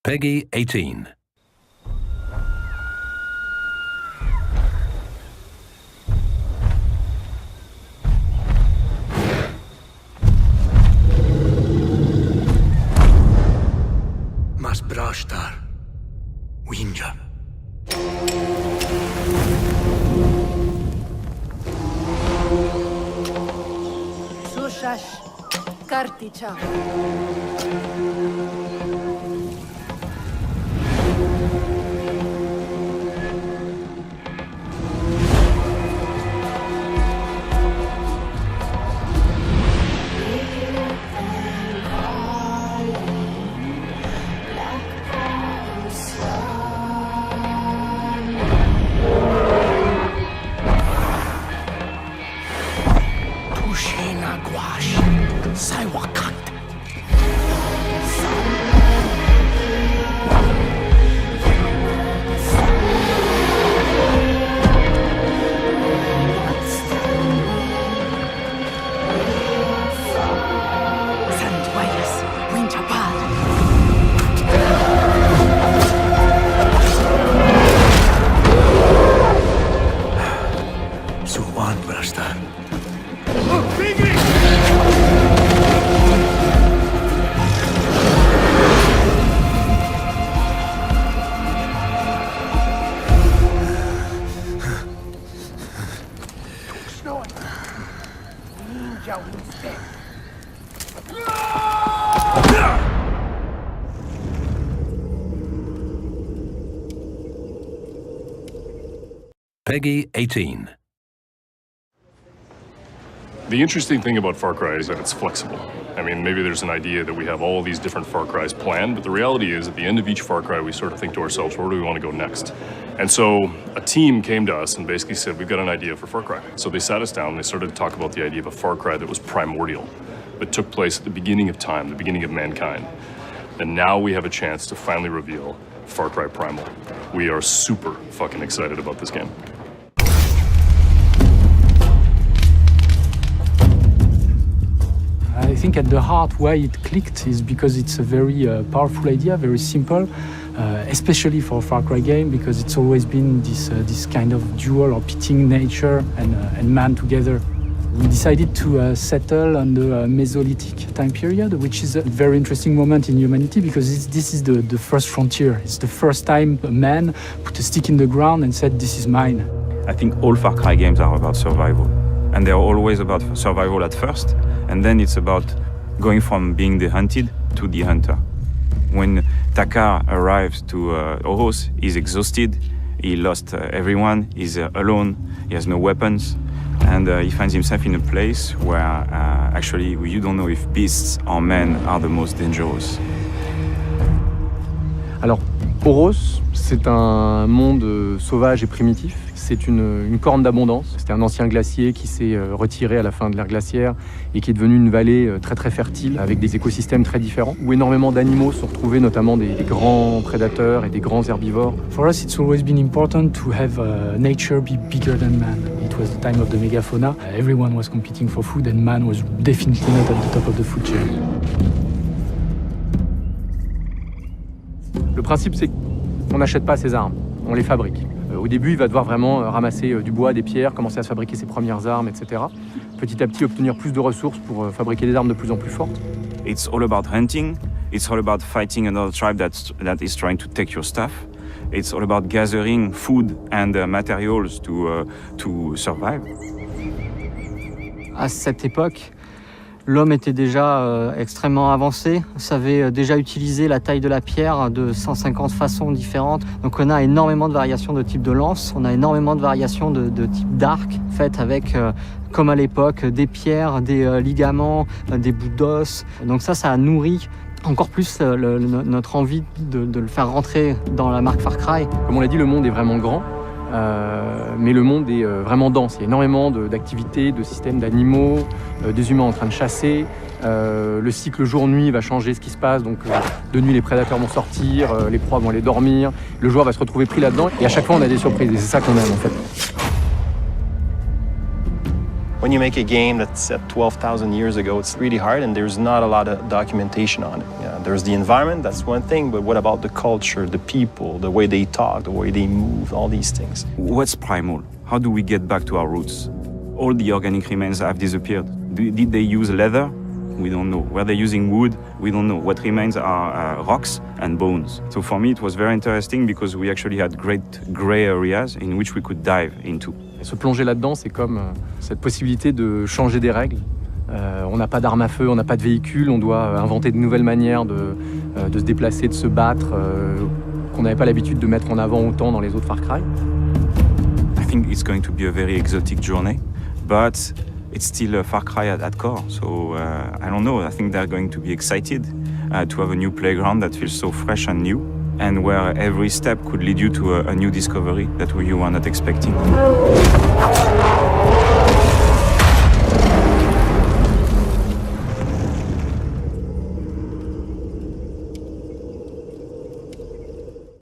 Peggy 18. Mas brashtar, winja. Sushash, karticha. Tushina gwash, saiwakant. Sanduayas, winchapad. Suwan brashtar. Peggy 18. The interesting thing about Far Cry is that it's flexible. I mean, maybe there's an idea that we have all these different Far Crys planned, but the reality is at the end of each Far Cry, we sort of think to ourselves, where do we want to go next? And so a team came to us and basically said, we've got an idea for Far Cry. So they sat us down and they started to talk about the idea of a Far Cry that was primordial, but took place at the beginning of time, the beginning of mankind. And now we have a chance to finally reveal Far Cry Primal. We are super fucking excited about this game. I think at the heart why it clicked is because it's a very powerful idea, very simple, especially for a Far Cry game, because it's always been this kind of dual or pitting nature and man together. We decided to settle on the Mesolithic time period, which is a very interesting moment in humanity because this is the first frontier. It's the first time a man put a stick in the ground and said, "This is mine." I think all Far Cry games are about survival. And they're always about survival at first, and then it's about going from being the hunted to the hunter. When Takar arrives to Oros, he's exhausted, he lost everyone, he's alone, he has no weapons, and he finds himself in a place where actually you don't know if beasts or men are the most dangerous. Alors, Oros, c'est un monde sauvage et primitif. C'est une corne d'abondance. C'était un ancien glacier qui s'est retiré à la fin de l'ère glaciaire et qui est devenu une vallée très très fertile avec des écosystèmes très différents où énormément d'animaux sont retrouvés, notamment des grands prédateurs et des grands herbivores. For us, it's always been important to have nature be bigger than man. It was the time of the megafauna. Everyone was competing for food and man was definitely not at the top of the food chain. Le principe, c'est qu'on n'achète pas ses armes, on les fabrique. Au début, il va devoir vraiment ramasser du bois, des pierres, commencer à se fabriquer ses premières armes, etc. Petit à petit, obtenir plus de ressources pour fabriquer des armes de plus en plus fortes. It's all about hunting, it's all about fighting another tribe that is trying to take your stuff. It's all about gathering food and materials to survive. À cette époque, l'homme était déjà extrêmement avancé, savait déjà utiliser la taille de la pierre de 150 façons différentes. Donc on a énormément de variations de type de lance, on a énormément de variations de type d'arc, faites avec, comme à l'époque, des pierres, des ligaments, des bouts d'os. Donc ça a nourri encore plus notre envie de le faire rentrer dans la marque Far Cry. Comme on l'a dit, le monde est vraiment grand. Mais le monde est vraiment dense. Il y a énormément d'activités, de systèmes d'animaux, des humains en train de chasser. Le cycle jour-nuit va changer ce qui se passe. Donc de nuit, les prédateurs vont sortir, les proies vont aller dormir. Le joueur va se retrouver pris là-dedans. Et à chaque fois, on a des surprises. Et c'est ça qu'on aime en fait. When you make a game that's set 12,000 years ago, it's really hard and there's not a lot of documentation on it. Yeah, there's the environment, that's one thing, but what about the culture, the people, the way they talk, the way they move, all these things? What's primal? How do we get back to our roots? All the organic remains have disappeared. Did they use leather? We don't know. Were they using wood? We don't know. What remains are rocks and bones. So for me, it was very interesting because we actually had great gray areas in which we could dive into. Et se plonger là-dedans, c'est comme cette possibilité de changer des règles. On n'a pas d'armes à feu, on n'a pas de véhicule, on doit inventer de nouvelles manières de se déplacer, de se battre, qu'on n'avait pas l'habitude de mettre en avant autant dans les autres Far Cry. I think it's going to be a very exotic journey, but it's still a Far Cry at core. So I don't know, I think they're going to be excited to have a new playground that feels so fresh and new, and where every step could lead you to a new discovery that you were not expecting.